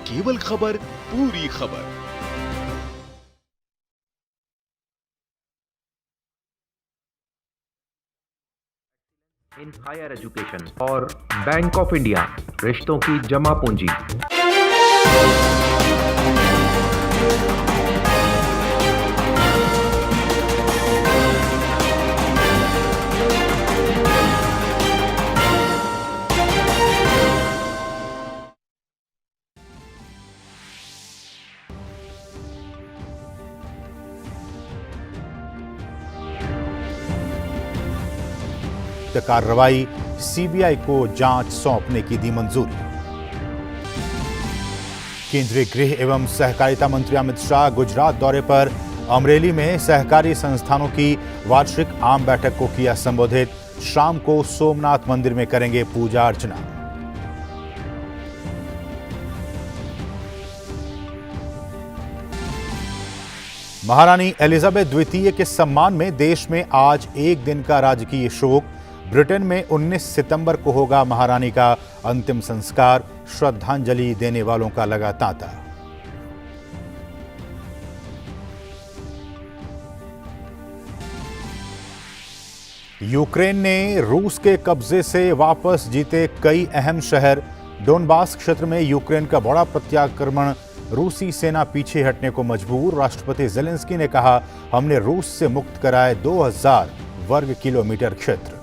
केवल खबर पूरी खबर। इन हायर एजुकेशन और बैंक ऑफ इंडिया, रिश्तों की जमा पूंजी। कार्रवाई, सीबीआई को जांच सौंपने की दी मंजूरी। केंद्रीय गृह एवं सहकारिता मंत्री अमित शाह गुजरात दौरे पर। अमरेली में सहकारी संस्थानों की वार्षिक आम बैठक को किया संबोधित। शाम को सोमनाथ मंदिर में करेंगे पूजा अर्चना। महारानी एलिजाबेथ द्वितीय के सम्मान में देश में आज एक दिन का राजकीय शोक। ब्रिटेन में 19 सितंबर को होगा महारानी का अंतिम संस्कार। श्रद्धांजलि देने वालों का लगा तांता। यूक्रेन ने रूस के कब्जे से वापस जीते कई अहम शहर। डोनबास क्षेत्र में यूक्रेन का बड़ा प्रत्याक्रमण, रूसी सेना पीछे हटने को मजबूर। राष्ट्रपति जेलेंस्की ने कहा, हमने रूस से मुक्त कराए 2000 वर्ग किलोमीटर क्षेत्र।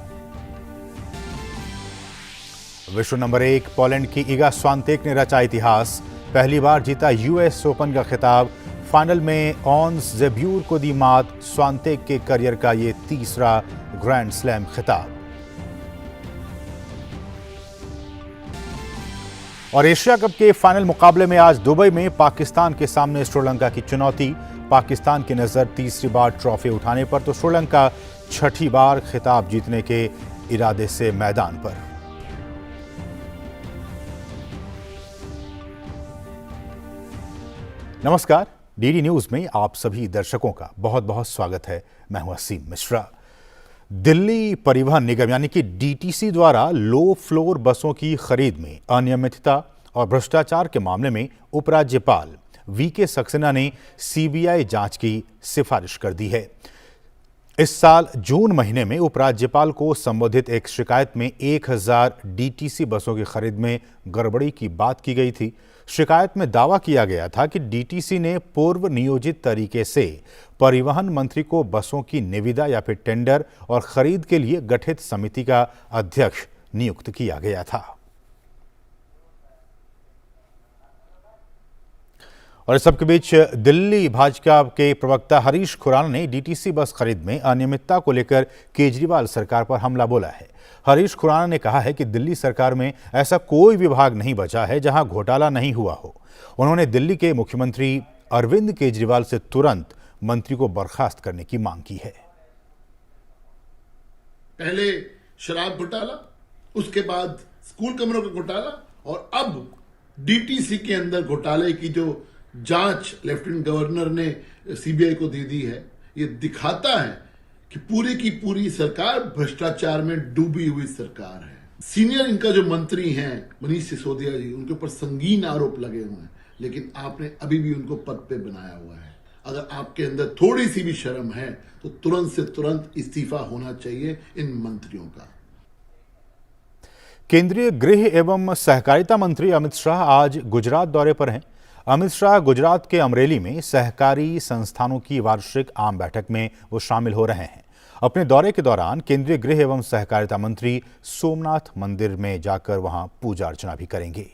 विश्व नंबर 1 पोलैंड की इगा स्वांतेक ने रचा इतिहास। पहली बार जीता यूएस ओपन का खिताब। फाइनल में ऑन्स जेब्यूर को दी मात। स्वांतेक के करियर का ये तीसरा ग्रैंड स्लैम खिताब। और एशिया कप के फाइनल मुकाबले में आज दुबई में पाकिस्तान के सामने श्रीलंका की चुनौती। पाकिस्तान की नजर तीसरी बार ट्रॉफी उठाने पर तो श्रीलंका छठी बार खिताब जीतने के इरादे से मैदान पर। नमस्कार, डीडी न्यूज में आप सभी दर्शकों का बहुत बहुत स्वागत है। मैं हूं असीम मिश्रा। दिल्ली परिवहन निगम यानी कि डीटीसी द्वारा लो फ्लोर बसों की खरीद में अनियमितता और भ्रष्टाचार के मामले में उपराज्यपाल वीके सक्सेना ने सीबीआई जांच की सिफारिश कर दी है। इस साल जून महीने में उपराज्यपाल को संबोधित एक शिकायत में 1000 डीटीसी बसों की खरीद में गड़बड़ी की बात की गई थी। शिकायत में दावा किया गया था कि डीटीसी ने पूर्व नियोजित तरीके से परिवहन मंत्री को बसों की निविदा या फिर टेंडर और खरीद के लिए गठित समिति का अध्यक्ष नियुक्त किया गया था। और इस सबके बीच दिल्ली भाजपा के प्रवक्ता हरीश खुराना ने डीटीसी बस खरीद में अनियमितता को लेकर केजरीवाल सरकार पर हमला बोला है। हरीश खुराना ने कहा है कि दिल्ली सरकार में ऐसा कोई विभाग नहीं बचा है जहां घोटाला नहीं हुआ हो। उन्होंने दिल्ली के मुख्यमंत्री अरविंद केजरीवाल से तुरंत मंत्री को बर्खास्त करने की मांग की है। पहले शराब घोटाला, उसके बाद स्कूल कमरों का घोटाला और अब डीटीसी के अंदर घोटाले की जो जांच लेफ्टिनेंट गवर्नर ने सीबीआई को दे दी है, ये दिखाता है कि पूरी की पूरी सरकार भ्रष्टाचार में डूबी हुई सरकार है। सीनियर इनका जो मंत्री हैं मनीष सिसोदिया जी, उनके ऊपर संगीन आरोप लगे हुए हैं, लेकिन आपने अभी भी उनको पद पे बनाया हुआ है। अगर आपके अंदर थोड़ी सी भी शर्म है तो तुरंत से तुरंत इस्तीफा होना चाहिए इन मंत्रियों का। केंद्रीय गृह एवं सहकारिता मंत्री अमित शाह आज गुजरात दौरे पर हैं। अमित शाह गुजरात के अमरेली में सहकारी संस्थानों की वार्षिक आम बैठक में वो शामिल हो रहे हैं। अपने दौरे के दौरान केंद्रीय गृह एवं सहकारिता मंत्री सोमनाथ मंदिर में जाकर वहां पूजा अर्चना भी करेंगे।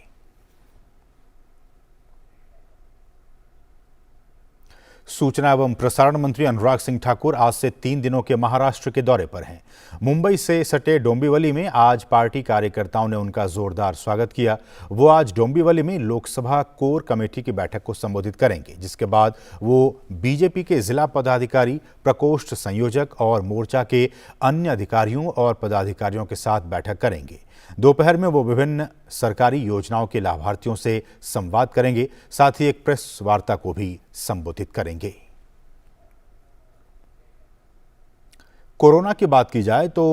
सूचना एवं प्रसारण मंत्री अनुराग सिंह ठाकुर आज से 3 दिनों के महाराष्ट्र के दौरे पर हैं। मुंबई से सटे डोंबिवली में आज पार्टी कार्यकर्ताओं ने उनका जोरदार स्वागत किया। वो आज डोंबिवली में लोकसभा कोर कमेटी की बैठक को संबोधित करेंगे, जिसके बाद वो बीजेपी के जिला पदाधिकारी, प्रकोष्ठ संयोजक और मोर्चा के अन्य अधिकारियों और पदाधिकारियों के साथ बैठक करेंगे। दोपहर में वो विभिन्न सरकारी योजनाओं के लाभार्थियों से संवाद करेंगे, साथ ही एक प्रेस वार्ता को भी संबोधित करेंगे। कोरोना की बात की जाए तो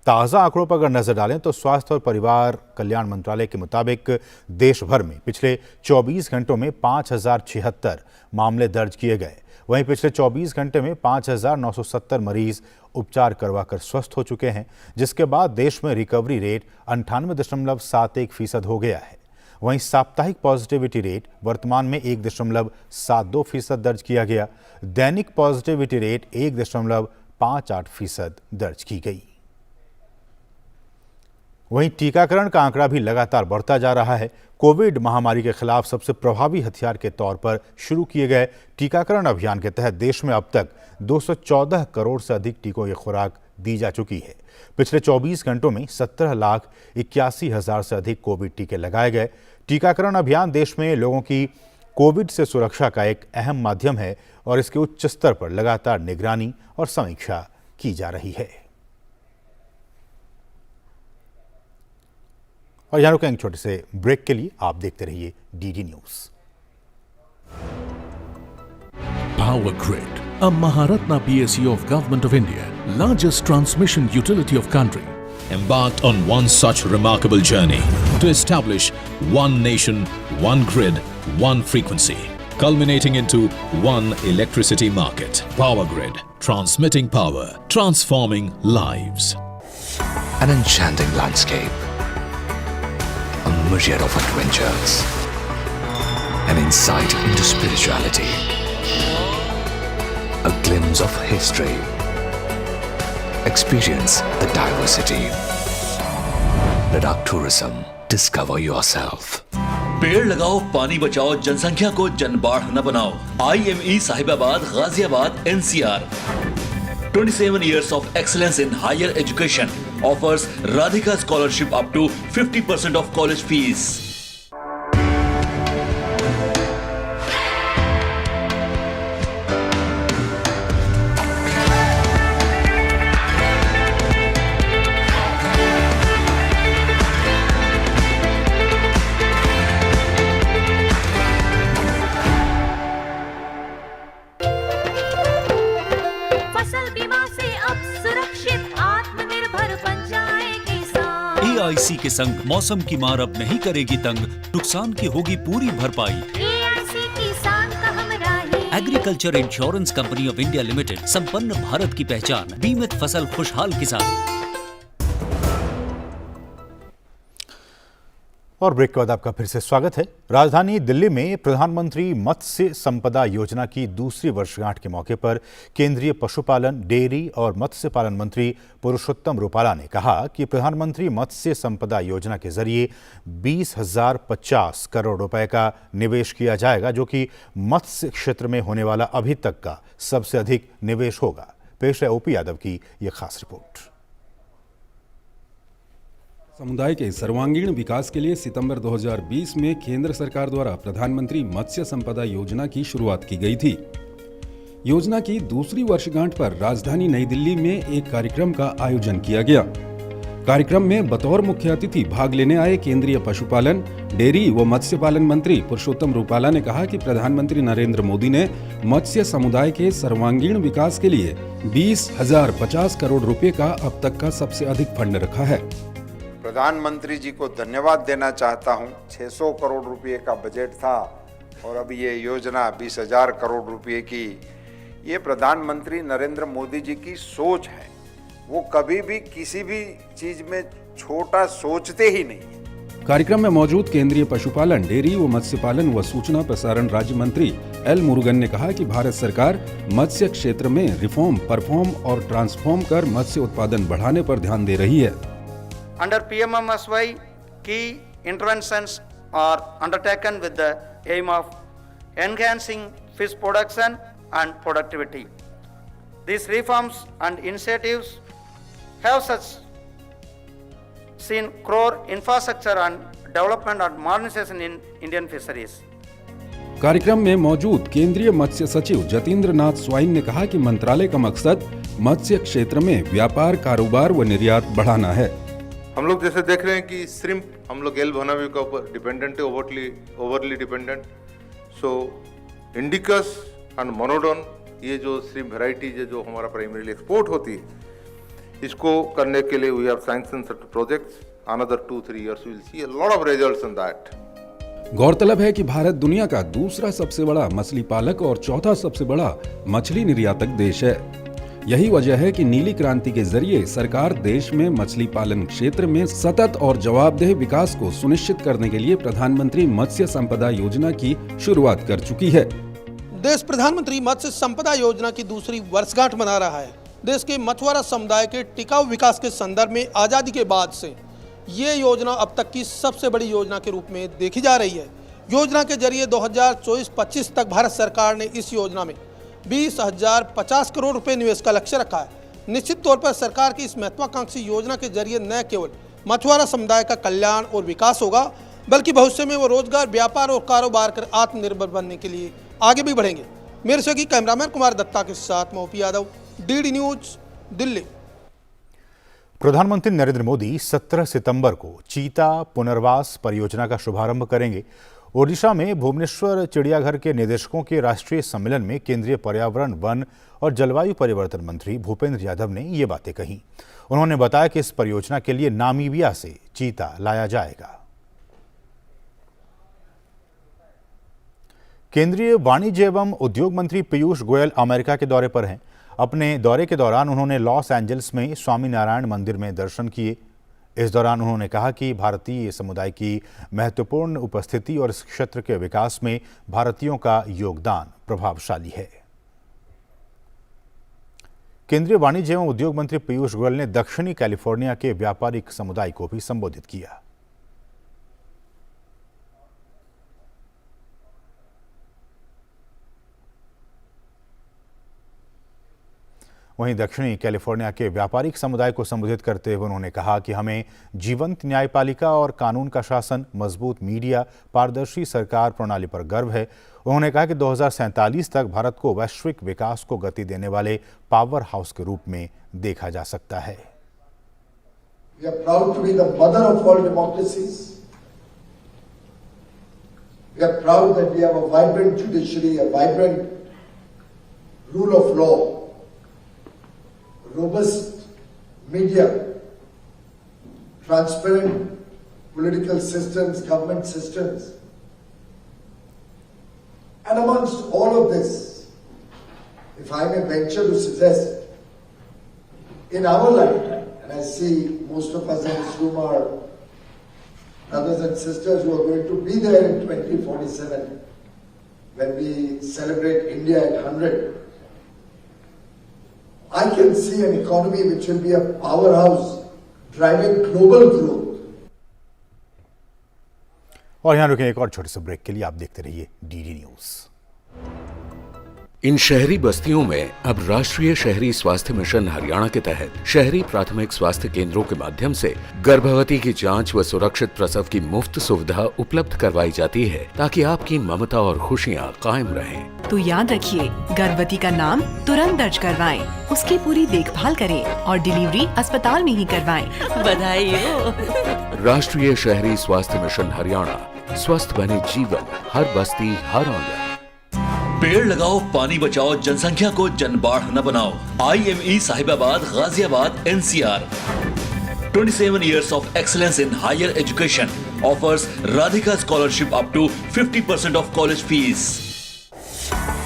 ताज़ा आंकड़ों पर अगर नजर डालें तो स्वास्थ्य और परिवार कल्याण मंत्रालय के मुताबिक देश भर में पिछले 24 घंटों में 5,076 मामले दर्ज किए गए। वहीं पिछले 24 घंटे में 5,970 मरीज उपचार करवाकर स्वस्थ हो चुके हैं, जिसके बाद देश में रिकवरी रेट 98.71% हो गया है। वहीं साप्ताहिक पॉजिटिविटी रेट वर्तमान में 1.72% दर्ज किया गया। दैनिक पॉजिटिविटी रेट 1.58% दर्ज की गई। वहीं टीकाकरण का आंकड़ा भी लगातार बढ़ता जा रहा है। कोविड महामारी के खिलाफ सबसे प्रभावी हथियार के तौर पर शुरू किए गए टीकाकरण अभियान के तहत देश में अब तक 214 करोड़ से अधिक टीकों की खुराक दी जा चुकी है। पिछले 24 घंटों में 17,81,000 से अधिक कोविड टीके लगाए गए। टीकाकरण अभियान देश में लोगों की कोविड से सुरक्षा का एक अहम माध्यम है और इसके उच्च स्तर पर लगातार निगरानी और समीक्षा की जा रही है। और यहाँ रुकेंगे छोटे से ब्रेक के लिए। आप देखते रहिए DD news. Power Grid, a Maharatna PSU of Government of India, largest transmission utility of country, embarked on one such remarkable journey to establish one nation, one grid, one frequency, culminating into one electricity market. Power Grid, transmitting power, transforming lives. An enchanting landscape, a myriad of adventures, an insight into spirituality, a glimpse of history. Experience the diversity. Ladakh Tourism. Discover yourself. पेड़ लगाओ, पानी बचाओ, जनसंख्या को जनबाढ़ न बनाओ। IME Sahibabad, Ghaziabad, NCR. 27 years of excellence in higher education offers Radhika scholarship up to 50% of college fees. AIC के संग मौसम की मार अब नहीं करेगी तंग, नुकसान की होगी पूरी भरपाई। AIC किसान का हमराही। Agriculture insurance company of India limited, संपन्न भारत की पहचान, बीमित फसल खुशहाल किसान। और ब्रेक के बाद आपका फिर से स्वागत है। राजधानी दिल्ली में प्रधानमंत्री मत्स्य संपदा योजना की दूसरी वर्षगांठ के मौके पर केंद्रीय पशुपालन, डेयरी और मत्स्य पालन मंत्री पुरुषोत्तम रूपाला ने कहा कि प्रधानमंत्री मत्स्य संपदा योजना के जरिए 20,050 करोड़ रुपए का निवेश किया जाएगा, जो कि मत्स्य क्षेत्र में होने वाला अभी तक का सबसे अधिक निवेश होगा। पेश है ओपी यादव की यह खास रिपोर्ट। समुदाय के सर्वांगीण विकास के लिए सितंबर 2020 में केंद्र सरकार द्वारा प्रधानमंत्री मत्स्य संपदा योजना की शुरुआत की गई थी। योजना की दूसरी वर्षगांठ पर राजधानी नई दिल्ली में एक कार्यक्रम का आयोजन किया गया। कार्यक्रम में बतौर मुख्य अतिथि भाग लेने आए केंद्रीय पशुपालन, डेयरी व मत्स्य पालन मंत्री पुरुषोत्तम रूपाला ने कहा कि प्रधानमंत्री नरेंद्र मोदी ने मत्स्य समुदाय के सर्वांगीण विकास के लिए 20,050 करोड़ रुपए का अब तक का सबसे अधिक फंड रखा है। प्रधानमंत्री जी को धन्यवाद देना चाहता हूं। 600 करोड़ रुपए का बजट था और अब ये योजना 20,000 करोड़ रुपए की। ये प्रधानमंत्री नरेंद्र मोदी जी की सोच है। वो कभी भी किसी भी चीज में छोटा सोचते ही नहीं। कार्यक्रम में मौजूद केंद्रीय पशुपालन, डेयरी व मत्स्य पालन व सूचना प्रसारण राज्य मंत्री एल मुरुगन ने कहा कि भारत सरकार मत्स्य क्षेत्र में रिफॉर्म, परफॉर्म और ट्रांसफॉर्म कर मत्स्य उत्पादन बढ़ाने पर ध्यान दे रही है। Under PMMSY, key interventions are undertaken with the aim of enhancing fish production and productivity. These reforms and initiatives have such seen core infrastructure and development and modernization in Indian fisheries. कार्यक्रम में मौजूद केंद्रीय मत्स्य सचिव जतींद्र नाथ swine ने कहा कि मंत्रालय का मकसद मत्स्य क्षेत्र में व्यापार, कारोबार व निर्यात बढ़ाना है। हम लोग जैसे देख रहे हैं कि श्रिम्प हम लोग एल भनावी के ऊपर डिपेंडेंट है, overly dependent. So indicus and monodon, ये जो श्रिम्प वेराइटीज है जो हमारा प्राइमरीली एक्सपोर्ट होती है, इसको करने के लिए we have sanction certain projects, another 2-3 years we will see a lot of results in that. गौरतलब है कि भारत दुनिया का दूसरा सबसे बड़ा मछली पालक और चौथा सबसे बड़ा मछली निर्यातक देश है। यही वजह है कि नीली क्रांति के जरिए सरकार देश में मछली पालन क्षेत्र में सतत और जवाबदेह विकास को सुनिश्चित करने के लिए प्रधानमंत्री मत्स्य संपदा योजना की शुरुआत कर चुकी है। देश प्रधानमंत्री मत्स्य संपदा योजना की दूसरी वर्षगांठ मना रहा है। देश के मछुआरा समुदाय के टिकाऊ विकास के संदर्भ में आजादी के बाद से ये योजना अब तक की सबसे बड़ी योजना के रूप में देखी जा रही है। योजना के जरिए 2024-25 तक भारत सरकार ने इस योजना में 20,050 करोड़ रुपए निवेश का लक्ष्य रखा है। निश्चित तौर पर सरकार की इस महत्वाकांक्षी योजना के जरिए न केवल मछुआरा समुदाय का कल्याण और विकास होगा, बल्कि भविष्य में वो रोजगार, व्यापार और कारोबार कर आत्मनिर्भर बनने के लिए आगे भी बढ़ेंगे। मेरे सहयोगी कैमरामैन कुमार दत्ता के साथ मोपी यादव, डीडी न्यूज, दिल्ली। प्रधानमंत्री नरेंद्र मोदी 17 सितंबर को चीता पुनर्वास परियोजना का शुभारंभ करेंगे। ओडिशा में भुवनेश्वर चिड़ियाघर के निदेशकों के राष्ट्रीय सम्मेलन में केंद्रीय पर्यावरण, वन और जलवायु परिवर्तन मंत्री भूपेंद्र यादव ने ये बातें कही। उन्होंने बताया कि इस परियोजना के लिए नामीबिया से चीता लाया जाएगा। केंद्रीय वाणिज्य एवं उद्योग मंत्री पीयूष गोयल अमेरिका के दौरे पर हैं। अपने दौरे के दौरान उन्होंने लॉस एंजल्स में स्वामी नारायण मंदिर में दर्शन किए। इस दौरान उन्होंने कहा कि भारतीय समुदाय की महत्वपूर्ण उपस्थिति और इस क्षेत्र के विकास में भारतीयों का योगदान प्रभावशाली है। केंद्रीय वाणिज्य एवं उद्योग मंत्री पीयूष गोयल ने दक्षिणी कैलिफोर्निया के व्यापारिक समुदाय को भी संबोधित किया। वहीं दक्षिणी कैलिफोर्निया के व्यापारिक समुदाय को संबोधित करते हुए उन्होंने कहा कि हमें जीवंत न्यायपालिका और कानून का शासन, मजबूत मीडिया, पारदर्शी सरकार प्रणाली पर गर्व है। उन्होंने कहा कि 2047 तक भारत को वैश्विक विकास को गति देने वाले पावर हाउस के रूप में देखा जा सकता है। We are proud to be the mother of all democracies. We are proud that we have a vibrant judiciary, a vibrant rule of law, robust media, transparent political systems, government systems. And amongst all of this, if I may venture to suggest, in our lifetime, and I see most of us in this room are brothers and sisters who are going to be there in 2047 when we celebrate India at 100. I can see an economy which will be a powerhouse driving global growth. और यहाँ रुकें एक और छोटे से break के लिए। आप देखते रहिए डीडी न्यूज। इन शहरी बस्तियों में अब राष्ट्रीय शहरी स्वास्थ्य मिशन हरियाणा के तहत शहरी प्राथमिक स्वास्थ्य केंद्रों के माध्यम से गर्भवती की जांच व सुरक्षित प्रसव की मुफ्त सुविधा उपलब्ध करवाई जाती है, ताकि आपकी ममता और खुशियां कायम रहें। तो याद रखिए, गर्भवती का नाम तुरंत दर्ज करवाएं, उसकी पूरी देखभाल करें और डिलीवरी अस्पताल में ही करवाएं। बधाई हो। राष्ट्रीय शहरी स्वास्थ्य मिशन हरियाणा, स्वस्थ बने जीवन, हर बस्ती हर आंगन। पेड़ लगाओ, पानी बचाओ, जनसंख्या को जनबाढ़ न बनाओ। IME Sahibabad, Ghaziabad, NCR। 27 years of excellence in higher education offers Radhika scholarship up to 50% of college fees.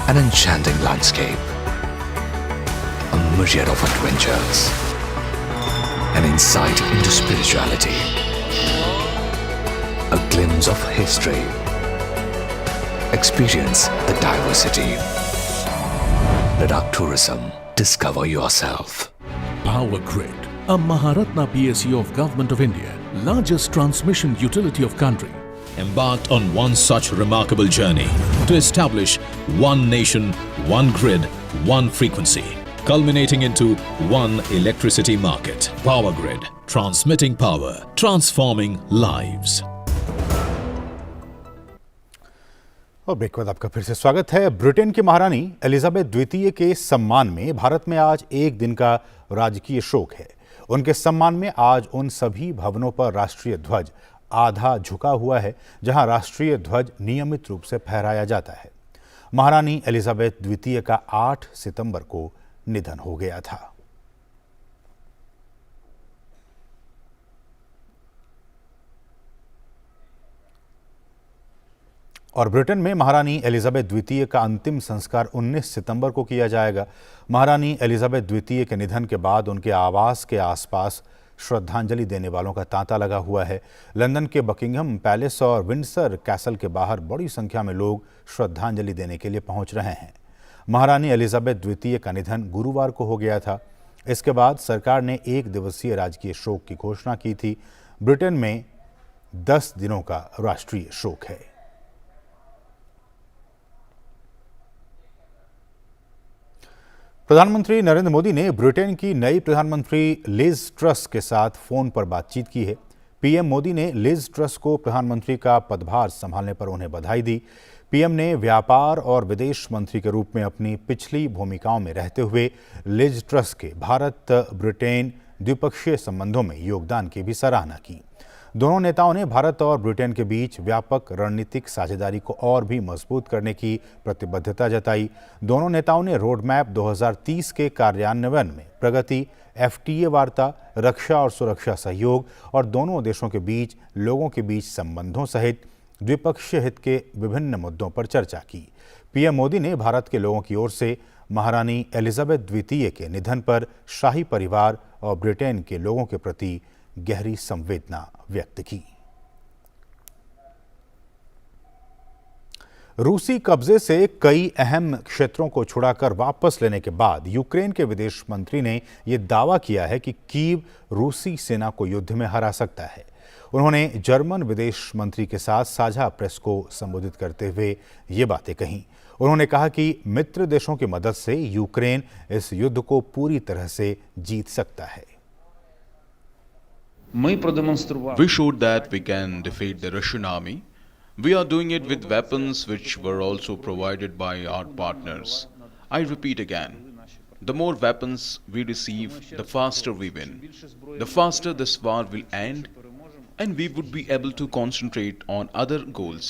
An enchanting landscape, a myriad of adventures, an insight into spirituality, a glimpse of history. Experience the diversity. Ladakh Tourism. Discover yourself. Power Grid, a Maharatna PSU of Government of India, largest transmission utility of country. Embarked on one such remarkable journey to establish one nation, one grid, one frequency, culminating into one electricity market. Power Grid, transmitting power, transforming lives. और break के बाद आपका फिर से स्वागत है। Britain की महारानी एलिजाबेथ द्वितीय के सम्मान में भारत में आज एक दिन का राजकीय शोक है। उनके सम्मान में आज उन सभी भवनों पर राष्ट्रीय ध्वज आधा झुका हुआ है जहां राष्ट्रीय ध्वज नियमित रूप से फहराया जाता है। महारानी एलिजाबेथ द्वितीय का 8 सितंबर को निधन हो गया था। और ब्रिटेन में महारानी एलिजाबेथ द्वितीय का अंतिम संस्कार 19 सितंबर को किया जाएगा। महारानी एलिजाबेथ द्वितीय के निधन के बाद उनके आवास के आसपास श्रद्धांजलि देने वालों का तांता लगा हुआ है। लंदन के बकिंघम पैलेस और विंडसर कैसल के बाहर बड़ी संख्या में लोग श्रद्धांजलि देने के लिए पहुंच रहे हैं। महारानी एलिजाबेथ द्वितीय का निधन गुरुवार को हो गया था। इसके बाद सरकार ने 1 दिवसीय राजकीय शोक की घोषणा की थी। ब्रिटेन में 10 दिनों का राष्ट्रीय शोक है। प्रधानमंत्री नरेंद्र मोदी ने ब्रिटेन की नई प्रधानमंत्री लिज ट्रस के साथ फोन पर बातचीत की है। पीएम मोदी ने लिज ट्रस को प्रधानमंत्री का पदभार संभालने पर उन्हें बधाई दी। पीएम ने व्यापार और विदेश मंत्री के रूप में अपनी पिछली भूमिकाओं में रहते हुए लिज ट्रस के भारत ब्रिटेन द्विपक्षीय संबंधों में योगदान की भी सराहना की। दोनों नेताओं ने भारत और ब्रिटेन के बीच व्यापक रणनीतिक साझेदारी को और भी मजबूत करने की प्रतिबद्धता जताई। दोनों नेताओं ने रोड मैप 2030 के कार्यान्वयन में प्रगति, FTA वार्ता, रक्षा और सुरक्षा सहयोग और दोनों देशों के बीच लोगों के बीच संबंधों सहित द्विपक्षीय हित के विभिन्न मुद्दों पर चर्चा की। पीएम मोदी ने भारत के लोगों की ओर से महारानी एलिजाबेथ द्वितीय के निधन पर शाही परिवार और ब्रिटेन के लोगों के प्रति गहरी संवेदना व्यक्त की। रूसी कब्जे से कई अहम क्षेत्रों को छुड़ाकर वापस लेने के बाद यूक्रेन के विदेश मंत्री ने यह दावा किया है कि कीव रूसी सेना को युद्ध में हरा सकता है। उन्होंने जर्मन विदेश मंत्री के साथ साझा प्रेस को संबोधित करते हुए ये बातें कहीं। उन्होंने कहा कि मित्र देशों की मदद से यूक्रेन इस युद्ध को पूरी तरह से जीत सकता है। We showed that we can defeat the Russian army. We are doing it with weapons which were also provided by our partners. I repeat again, the more weapons we receive, the faster we win. The faster this war will end, and we would be able to concentrate on other goals.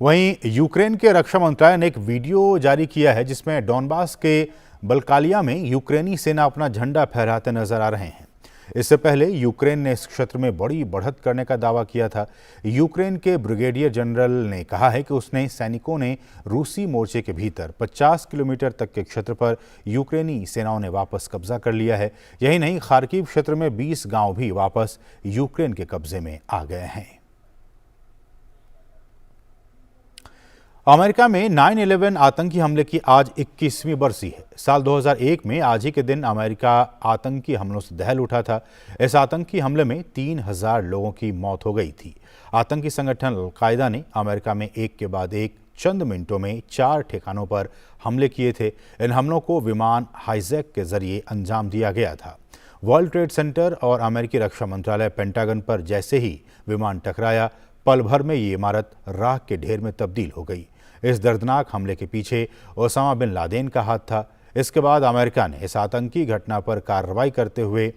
वहीं Ukraine के रक्षा मंत्रालय ने एक video जारी किया है जिसमें Donbas के बल्कालिया में यूक्रेनी सेना अपना झंडा फहराते नजर आ रहे हैं। इससे पहले यूक्रेन ने इस क्षेत्र में बड़ी बढ़त करने का दावा किया था। यूक्रेन के ब्रिगेडियर जनरल ने कहा है कि उसने सैनिकों ने रूसी मोर्चे के भीतर 50 किलोमीटर तक के क्षेत्र पर यूक्रेनी सेनाओं ने वापस कब्जा कर लिया है। यही नहीं, खार्किव क्षेत्र में 20 गांव भी वापस यूक्रेन के कब्जे में आ गए हैं। अमेरिका में 9/11 आतंकी हमले की आज 21वीं बरसी है। साल 2001 में आज ही के दिन अमेरिका आतंकी हमलों से दहल उठा था। इस आतंकी हमले में 3000 लोगों की मौत हो गई थी। आतंकी संगठन अल-कायदा ने अमेरिका में एक के बाद एक चंद मिनटों में 4 ठिकानों पर हमले किए थे। इन हमलों को विमान हाईजैक के जरिए अंजाम दिया गया था। वर्ल्ड ट्रेड सेंटर और अमेरिकी रक्षा मंत्रालय पेंटागन पर जैसे ही विमान टकराया, पल भर में ये इमारत राख के ढेर में तब्दील हो गई। इस दर्दनाक हमले के पीछे ओसामा बिन लादेन का हाथ था। इसके बाद अमेरिका ने इस आतंकी घटना पर कार्रवाई करते हुए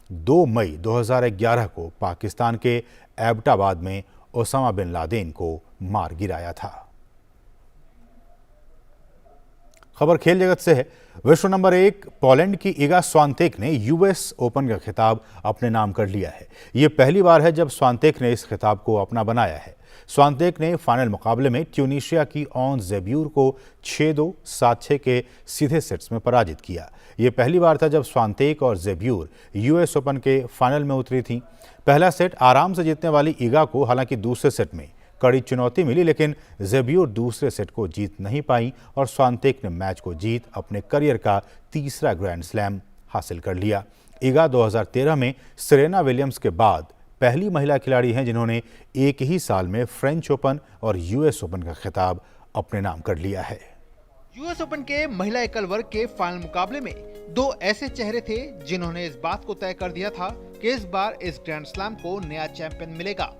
2 मई 2011 को पाकिस्तान के एबटाबाद में ओसामा बिन लादेन को मार गिराया था। खबर खेल जगत से है। विश्व नंबर 1 पोलैंड की इगा स्वांतेक ने यूएस ओपन का खिताब अपने नाम कर लिया है। ये पहली बार है जब स्वांतेक ने इस खिताब को अपना बनाया है। स्वांतेक ने फाइनल मुकाबले में ट्यूनीशिया की ऑन ज़ेब्यूर को 6-2, 7-6 के सीधे सेट्स में पराजित किया। ये पहली बार था जब स्वांतेक और ज़ेब्यूर यूएस ओपन के फाइनल में उतरी थी। पहला सेट आराम से जीतने वाली इगा को हालांकि दूसरे सेट में कड़ी चुनौती मिली, लेकिन ज़ेब्यूर दूसरे सेट को जीत नहीं पाई और स्वांतेक ने मैच को जीत अपने करियर का तीसरा ग्रैंड स्लैम हासिल कर लिया। इगा 2013 में सेरेना विलियम्स के बाद पहली महिला खिलाड़ी हैं जिन्होंने एक ही साल में फ्रेंच ओपन और यूएस ओपन का खिताब अपने नाम कर लिया है। यूएस ओपन के महिला एकल वर्ग के फाइनल मुकाबले में 2 ऐसे चेहरे थे जिन्होंने इस बात को तय कर दिया था कि इस बार इस ग्रैंड स्लैम को नया चैंपियन मिलेगा।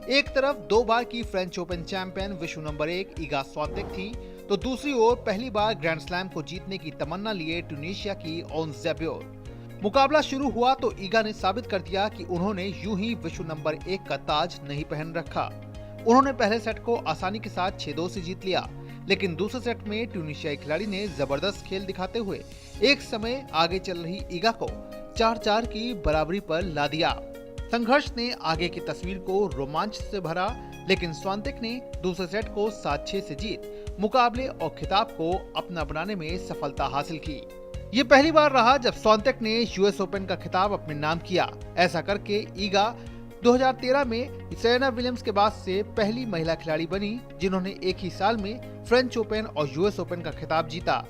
एक तरफ 2 बार की फ्रेंच ओपन चैंपियन विश्व नंबर 1 इगा स्वांतेक थी, तो दूसरी ओर पहली बार ग्रैंड स्लैम को जीतने की तमन्ना लिए ट्यूनीशिया की ऑन ज़ेब्यूर। मुकाबला शुरू हुआ तो ईगा ने साबित कर दिया कि उन्होंने यूं ही विश्व नंबर 1 का ताज नहीं पहन रखा। उन्होंने पहले सेट को आसानी के साथ 6-2 से जीत लिया, लेकिन दूसरे सेट में ट्यूनीशियाई खिलाड़ी ने जबरदस्त खेल दिखाते हुए एक समय आगे चल रही ईगा को 4-4 की बराबरी पर ला दिया। संघर्ष ने आगे की तस्वीर को रोमांच से भरा, लेकिन स्वांतक ने दूसरे सेट को 7-6 से जीत मुकाबले और खिताब को अपना बनाने में सफलता हासिल की। ये पहली बार रहा जब स्वांतक ने यूएस ओपन का खिताब अपने नाम किया। ऐसा करके ईगा 2013 में सेरेना विलियम्स के बाद से पहली महिला खिलाड़ी बनी जिन्होंने एक ही साल में फ्रेंच ओपन और यूएस ओपन का खिताब जीता,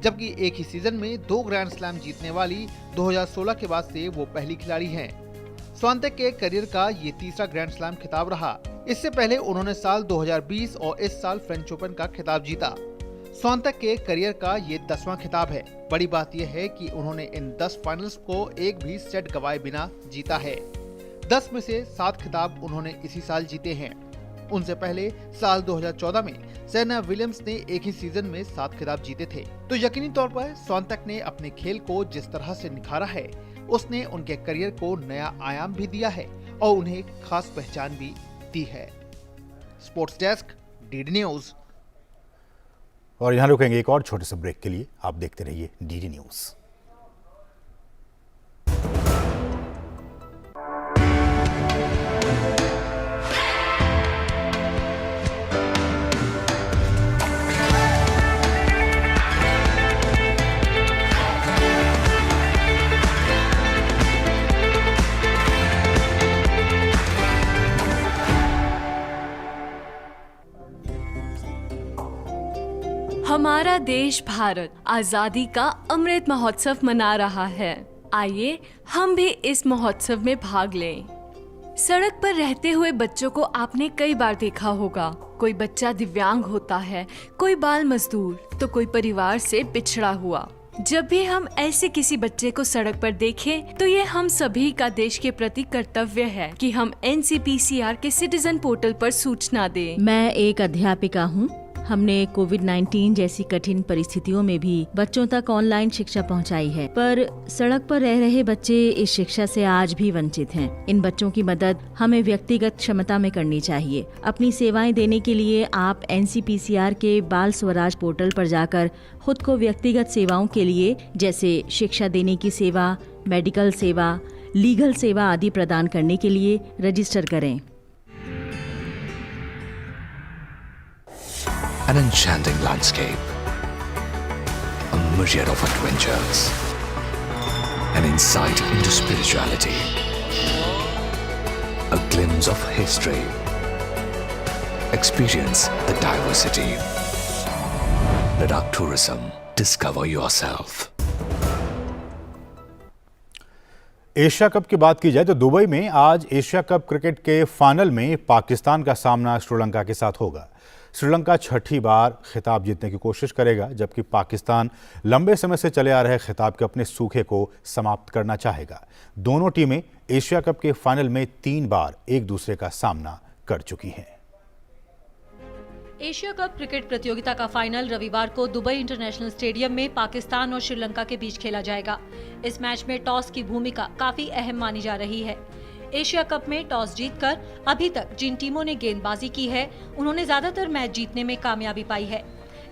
जबकि एक ही सीजन में 2 ग्रैंड स्लैम जीतने वाली 2016 के बाद से वो पहली खिलाड़ी हैं। स्वांतक के करियर का ये तीसरा ग्रैंड स्लैम खिताब रहा। इससे पहले उन्होंने साल 2020 और इस साल फ्रेंच ओपन का खिताब जीता। स्वांतक के करियर का ये 10वां खिताब है। बड़ी बात यह है कि उन्होंने इन 10 फाइनल्स को एक भी सेट गवाए बिना जीता है। 10 में से 7 खिताब उन्होंने इसी साल जीते हैं। उनसे पहले साल 2014 में सेरेना विलियम्स ने एक ही सीजन में 7 खिताब जीते थे। तो यकीनी तौर पर स्वांतक ने अपने खेल को जिस तरह से निखारा है, उसने उनके करियर को नया आयाम भी दिया है और उन्हें खास पहचान भी दी है। Sports desk, DD news. और यहाँ रुकेंगे एक और छोटे से ब्रेक के लिए। आप देखते रहिए डीडी न्यूज। हमारा देश भारत आजादी का अमृत महोत्सव मना रहा है। आइए हम भी इस महोत्सव में भाग लें। सड़क पर रहते हुए बच्चों को आपने कई बार देखा होगा। कोई बच्चा दिव्यांग होता है, कोई बाल मजदूर, तो कोई परिवार से पिछड़ा हुआ। जब भी हम ऐसे किसी बच्चे को सड़क पर देखें, तो ये हम सभी का देश के प्रति कर्तव्य है कि हम NCPCR के सिटीजन पोर्टल पर सूचना दें। मैं एक अध्यापिका हूँ। हमने कोविड-19 जैसी कठिन परिस्थितियों में भी बच्चों तक ऑनलाइन शिक्षा पहुंचाई है, पर सड़क पर रह रहे बच्चे इस शिक्षा से आज भी वंचित हैं। इन बच्चों की मदद हमें व्यक्तिगत क्षमता में करनी चाहिए। अपनी सेवाएं देने के लिए आप NCPCR के बाल स्वराज पोर्टल पर जाकर खुद को व्यक्तिगत सेवाओं के लिए, जैसे शिक्षा देने की सेवा, मेडिकल सेवा, लीगल सेवा आदि प्रदान करने के लिए रजिस्टर करें। An enchanting landscape, a myriad of adventures, an insight into spirituality, a glimpse of history. Experience the diversity. Ladakh Tourism. Discover yourself. Asia cup की बात की जाए तो दुबई में आज एशिया कप क्रिकेट के फाइनल में पाकिस्तान का सामना श्रीलंका के साथ होगा। श्रीलंका छठी बार खिताब जीतने की कोशिश करेगा, जबकि पाकिस्तान लंबे समय से चले आ रहे खिताब के अपने सूखे को समाप्त करना चाहेगा। दोनों टीमें एशिया कप के फाइनल में 3 बार एक दूसरे का सामना कर चुकी हैं। एशिया कप क्रिकेट प्रतियोगिता का फाइनल रविवार को दुबई इंटरनेशनल स्टेडियम में पाकिस्तान और श्रीलंका के बीच खेला जाएगा। इस मैच में टॉस की भूमिका काफी अहम मानी जा रही है। एशिया कप में टॉस जीतकर अभी तक जिन टीमों ने गेंदबाजी की है, उन्होंने ज्यादातर मैच जीतने में कामयाबी पाई है।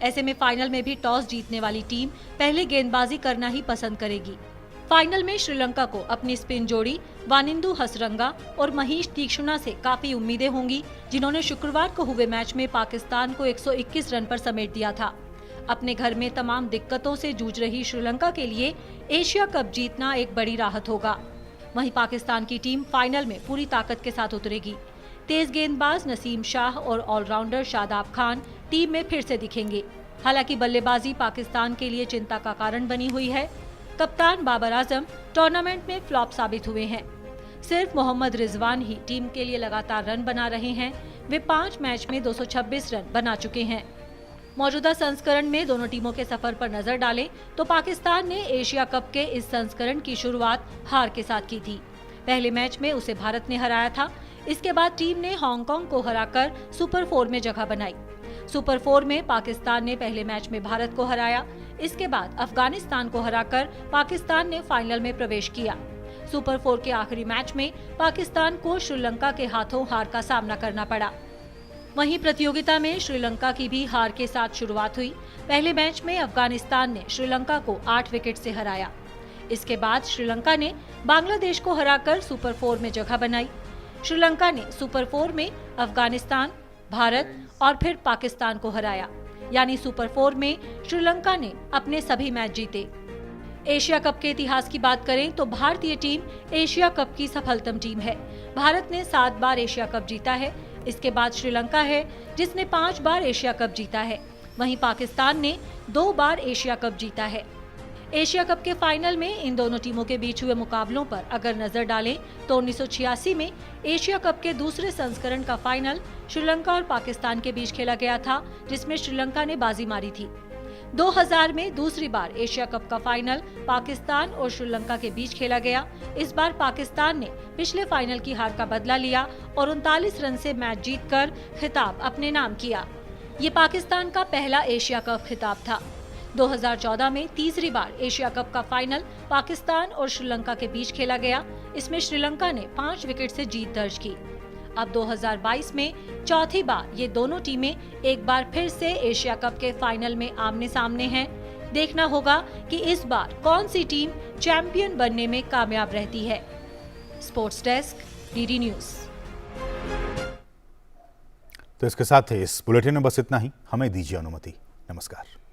ऐसे में फाइनल में भी टॉस जीतने वाली टीम पहले गेंदबाजी करना ही पसंद करेगी। फाइनल में श्रीलंका को अपनी स्पिन जोड़ी वानिंदु हसरंगा और महीश तीक्ष्णा से काफी उम्मीदें होंगी, जिन्होंने शुक्रवार को हुए मैच में पाकिस्तान को 121 रन पर समेट दिया था। अपने घर में तमाम दिक्कतों से जूझ रही श्रीलंका के लिए एशिया कप जीतना एक बड़ी राहत होगा। वहीं पाकिस्तान की टीम फाइनल में पूरी ताकत के साथ उतरेगी। तेज गेंदबाज नसीम शाह और ऑलराउंडर शादाब खान टीम में फिर से दिखेंगे। हालांकि बल्लेबाजी पाकिस्तान के लिए चिंता का कारण बनी हुई है। कप्तान बाबर आजम टूर्नामेंट में फ्लॉप साबित हुए हैं। सिर्फ मोहम्मद रिजवान ही टीम के लिए लगातार रन बना रहे हैं। वे 5 मैच में 226 रन बना चुके हैं। मौजूदा संस्करण में दोनों टीमों के सफर पर नजर डालें तो पाकिस्तान ने एशिया कप के इस संस्करण की शुरुआत हार के साथ की थी। पहले मैच में उसे भारत ने हराया था। इसके बाद टीम ने हांगकांग को हराकर सुपर 4 में जगह बनाई। सुपर 4 में पाकिस्तान ने पहले मैच में भारत को हराया। इसके बाद अफगानिस्तान को हराकर पाकिस्तान ने फाइनल में प्रवेश किया। सुपर 4 के आखिरी मैच में पाकिस्तान को श्रीलंका के हाथों हार का सामना करना पड़ा। वहीं प्रतियोगिता में श्रीलंका की भी हार के साथ शुरुआत हुई। पहले मैच में अफगानिस्तान ने श्रीलंका को 8 विकेट से हराया। इसके बाद श्रीलंका ने बांग्लादेश को हराकर सुपर 4 में जगह बनाई। श्रीलंका ने सुपर 4 में अफगानिस्तान, भारत और फिर पाकिस्तान को हराया, यानी सुपर 4 में श्रीलंका ने अपने सभी मैच जीते। एशिया कप के इतिहास की बात करें तो भारतीय टीम एशिया कप की सफलतम टीम है। भारत ने 7 बार एशिया कप जीता है। इसके बाद श्रीलंका है जिसने 5 बार एशिया कप जीता है। वहीं पाकिस्तान ने 2 बार एशिया कप जीता है। एशिया कप के फाइनल में इन दोनों टीमों के बीच हुए मुकाबलों पर अगर नजर डालें तो 1986 में एशिया कप के दूसरे संस्करण का फाइनल श्रीलंका और पाकिस्तान के बीच खेला गया था, जिसमें श्रीलंका ने बाजी मारी थी। 2000 में दूसरी बार एशिया कप का फाइनल पाकिस्तान और श्रीलंका के बीच खेला गया। इस बार पाकिस्तान ने पिछले फाइनल की हार का बदला लिया और 39 रन से मैच जीतकर खिताब अपने नाम किया। ये पाकिस्तान का पहला एशिया कप खिताब था। 2014 में तीसरी बार एशिया कप का फाइनल पाकिस्तान और श्रीलंका के बीच खेला गया। इसमें श्रीलंका ने 5 विकेट से जीत दर्ज की। अब 2022 में चौथी बार ये दोनों टीमें एक बार फिर से एशिया कप के फाइनल में आमने सामने हैं। देखना होगा कि इस बार कौन सी टीम चैंपियन बनने में कामयाब रहती है। Sports desk, DD news. तो इसके साथ ही इस बुलेटिन में बस इतना ही। हमें दीजिए अनुमति। नमस्कार।